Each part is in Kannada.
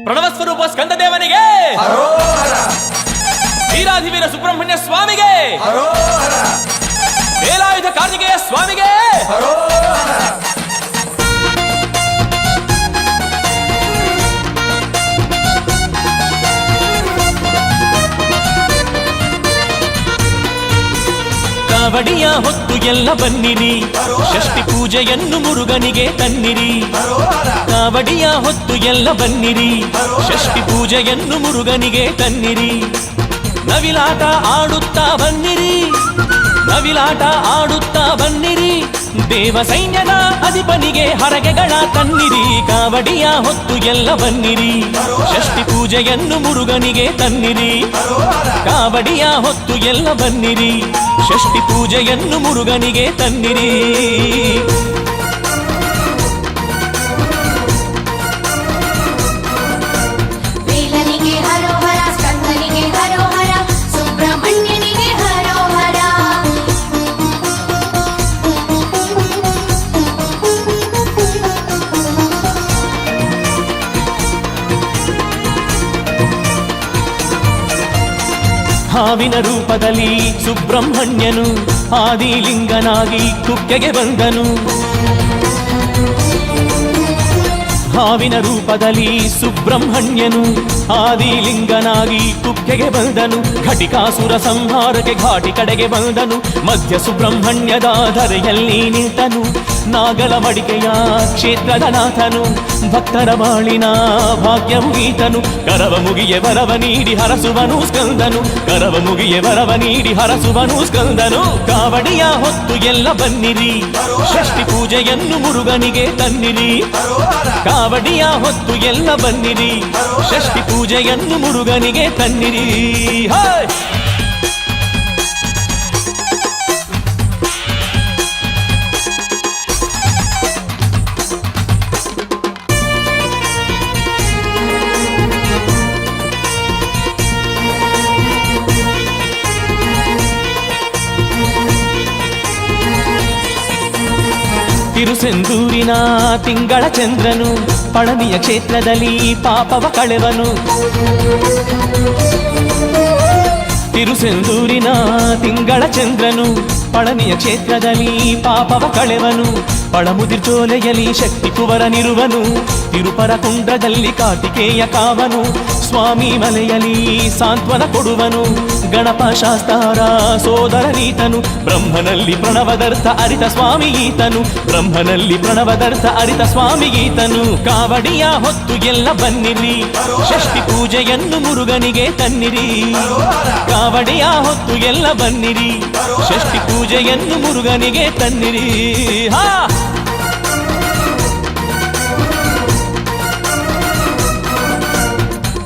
ಪ್ರಣವ ಸ್ವರೂಪ ಸ್ಕಂದ ದೇವನಿಗೆ ವೀರಾಧಿವೀರ ಸುಬ್ರಹ್ಮಣ್ಯ ಸ್ವಾಮಿಗೆ ವೇಲಾಯುಧ ಕಾರ್ತಿಕೇಯ ಸ್ವಾಮಿಗೆ ಕಾವಡಿಯ ಹೊತ್ತು ಎಲ್ಲ ಬನ್ನಿರಿ, ಷಷ್ಠಿ ಪೂಜೆಯನ್ನು ಮುರುಗನಿಗೆ ತನ್ನಿರಿ. ಕಾವಡಿಯ ಹೊತ್ತು ಎಲ್ಲ ಬನ್ನಿರಿ, ಷಷ್ಠಿ ಪೂಜೆಯನ್ನು ಮುರುಗನಿಗೆ ತನ್ನಿರಿ. ನವಿಲಾಟ ಆಡುತ್ತಾ ಬನ್ನಿರಿ, ನವಿಲಾಟ ಆಡುತ್ತಾ ಬನ್ನಿರಿ. ದೇವ ಸೈನ್ಯದ ಅಧಿಪನಿಗೆ ಹರಕೆಗಳ ತನ್ನಿರಿ. ಕಾವಡಿಯ ಹೊತ್ತು ಎಲ್ಲ ಬನ್ನಿರಿ, ಷಷ್ಠಿ ಪೂಜೆಯನ್ನು ಮುರುಗನಿಗೆ ತನ್ನಿರಿ. ಕಾವಡಿಯ ಹೊತ್ತು ಎಲ್ಲ ಬನ್ನಿರಿ, ಷಷ್ಠಿ ಪೂಜೆಯನ್ನು ಮುರುಗನಿಗೆ ತನ್ನಿರಿ. ವೇಲನಿಗೆ ಹರೋಹರ, ಸ್ಕಂದನಿಗೆ ಹರೋಹರ, ಸುಬ್ರಹ್ಮಣ್ಯನಿಗೆ ಹರೋಹರ. ಹಾವಿನ ರೂಪದಲ್ಲಿ ಸುಬ್ರಹ್ಮಣ್ಯನು ಆದಿಲಿಂಗನಾಗಿ ಕುಕ್ಕೆಗೆ ಬಂದನು. ಹಾವಿನ ರೂಪದಲ್ಲಿ ಸುಬ್ರಹ್ಮಣ್ಯನು ಆದಿಲಿಂಗನಾಗಿ ಕುಕ್ಕೆಗೆ ಬಂದನು. ಘಟಿಕಾಸುರ ಸಂಹಾರಕ್ಕೆ ಘಾಟಿ ಕಡೆಗೆ ಬಂದನು. ಮಧ್ಯ ಸುಬ್ರಹ್ಮಣ್ಯದ ಧರೆಯಲ್ಲಿ ನಿಂತನು. ನಾಗಲ ಮಡಿಕೆಯ ಕ್ಷೇತ್ರದ ನಾಥನು, ಭಕ್ತರ ಬಾಳಿನ ಭಾಗ್ಯ ಮುಗೀತನು. ಕರವ ಮುಗಿಯೆ ವರವ ನೀಡಿ ಹರಸುವನು ಸ್ಕಂದನು, ಕರವ ಮುಗಿಯೆ ವರವ ನೀಡಿ ಹರಸುವನು ಸ್ಕಂದನು. ಕಾವಡಿಯ ಹೊತ್ತು ಎಲ್ಲ ಬನ್ನಿರಿ, ಷಷ್ಠಿ ಪೂಜೆಯನ್ನು ಮುರುಗನಿಗೆ ತನ್ನಿರಿ. ಕಾವಡಿಯ ಹೊತ್ತು ಎಲ್ಲ ಬನ್ನಿರಿ, ಷಷ್ಠಿ ಪೂಜೆಯನ್ನು ಮುರುಗನಿಗೆ ತನ್ನಿರಿ. ಹಾಯ್ ತಿರುಸೆಂದೂರಿನ ತಿಂಗಳ ಚಂದ್ರನು ಪಳನಿಯ ಕ್ಷೇತ್ರದಲ್ಲಿ ಪಾಪವ ಕಳೆವನು. ತಿರುಸೆಂದೂರಿನ ತಿಂಗಳ ಚಂದ್ರನು ಪಳನಿಯ ಕ್ಷೇತ್ರದಲ್ಲಿ ಪಾಪವ ಕಳೆವನು. ಪಳಮುದಿರ್ಚೋಲೆಯಲ್ಲಿ ಶಕ್ತಿ ಕುವರನಿರುವನು. ತಿರುಪರ ಕುಂಡ್ರದಲ್ಲಿ ಕಾರ್ತಿಕೇಯ ಕಾವನು. ಸ್ವಾಮಿ ಮಲೆಯಲ್ಲಿ ಸಾಂತ್ವನ ಕೊಡುವನು. ಗಣಪ ಶಾಸ್ತಾರ ಸೋದರನೀತನು. ಬ್ರಹ್ಮನಲ್ಲಿ ಪ್ರಣವದರ್ಥ ಅರಿತ ಸ್ವಾಮಿ ಈತನು. ಬ್ರಹ್ಮನಲ್ಲಿ ಪ್ರಣವದರ್ಥ ಅರಿತ ಸ್ವಾಮಿ ಈತನು. ಕಾವಡಿಯ ಹೊತ್ತು ಎಲ್ಲ ಬನ್ನಿರಿ, ಷಷ್ಠಿ ಪೂಜೆಯನ್ನು ಮುರುಗನಿಗೆ ತನ್ನಿರಿ. ಕಾವಡಿಯ ಹೊತ್ತು ಎಲ್ಲ ಬನ್ನಿರಿ, ಷಷ್ಠಿ ಪೂಜೆಯನ್ನು ಮುರುಗನಿಗೆ ತನ್ನಿರಿ. ಹಾ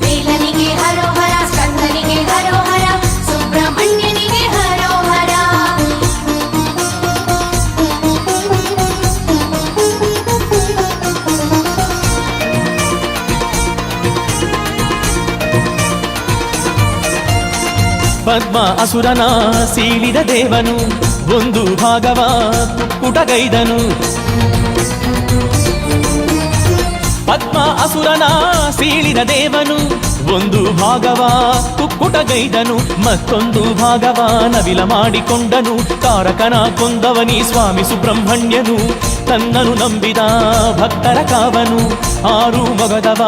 ವೇಲನಿಗೆ ಹರೋಹರ, ಸ್ಕಂದನಿಗೆ ಹರೋಹರ, ಸುಬ್ರಹ್ಮಣ್ಯನಿಗೆ ಹರೋಹರ. ಪದ್ಮ ಅಸುರನ ಸೀಳಿದ ದೇವನು, ಒಂದು ಭಾಗವ ಕುಕ್ಕುಟಗೈದನು. ಪದ್ಮ ಅಸುರನ ಸೀಳಿದ ದೇವನು, ಒಂದು ಭಾಗವ ಕುಕ್ಕುಟಗೈದನು. ಮತ್ತೊಂದು ಭಾಗವ ನವಿಲ ಮಾಡಿಕೊಂಡನು. ತಾರಕನ ಕೊಂದವನಿ ಸ್ವಾಮಿ ಸುಬ್ರಹ್ಮಣ್ಯನು. ತನ್ನನು ನಂಬಿದ ಭಕ್ತರ ಕಾವನು. ಆರು ಮೊಗದವ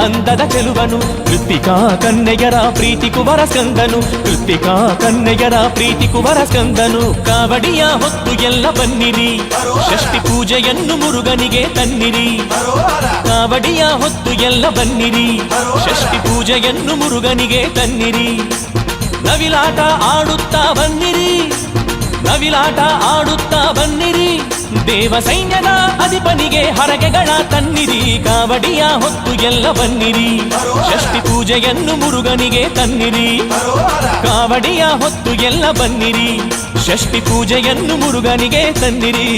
ಅಂದದ ಚೆಲುವನು. ಕೃತ್ತಿಕಾ ಕನ್ನೆಯರ ಪ್ರೀತಿ ಕುವರ ಸ್ಕಂದನು. ಕೃತ್ತಿಕಾ ಕನ್ನೆಯರ ಪ್ರೀತಿ ಕುವರ ಸ್ಕಂದನು. ಕಾವಡಿಯ ಹೊತ್ತು ಎಲ್ಲ ಬನ್ನಿರಿ, ಷಷ್ಠಿ ಪೂಜೆಯನ್ನು ಮುರುಗನಿಗೆ ತನ್ನಿರಿ. ಕಾವಡಿಯ ಹೊತ್ತು ಎಲ್ಲ ಬನ್ನಿರಿ, ಷಷ್ಠಿ ಪೂಜೆಯನ್ನು ಮುರುಗನಿಗೆ ತನ್ನಿರಿ. ನವಿಲಾಟ ಆಡುತ್ತಾ ಬನ್ನಿರಿ, ನವಿಲಾಟ ಆಡುತ್ತಾ ಬನ್ನಿರಿ. ದೇವ ಸೈನ್ಯದ ಅಧಿಪನಿಗೆ ಹರಕೆಗಳ ತನ್ನಿರಿ. ಕಾವಡಿಯ ಹೊತ್ತು ಎಲ್ಲ ಬನ್ನಿರಿ, ಷಷ್ಠಿ ಪೂಜೆಯನ್ನು ಮುರುಗನಿಗೆ ತನ್ನಿರಿ. ಕಾವಡಿಯ ಹೊತ್ತು ಎಲ್ಲ ಬನ್ನಿರಿ, ಷಷ್ಠಿ ಪೂಜೆಯನ್ನು ಮುರುಗನಿಗೆ ತನ್ನಿರಿ.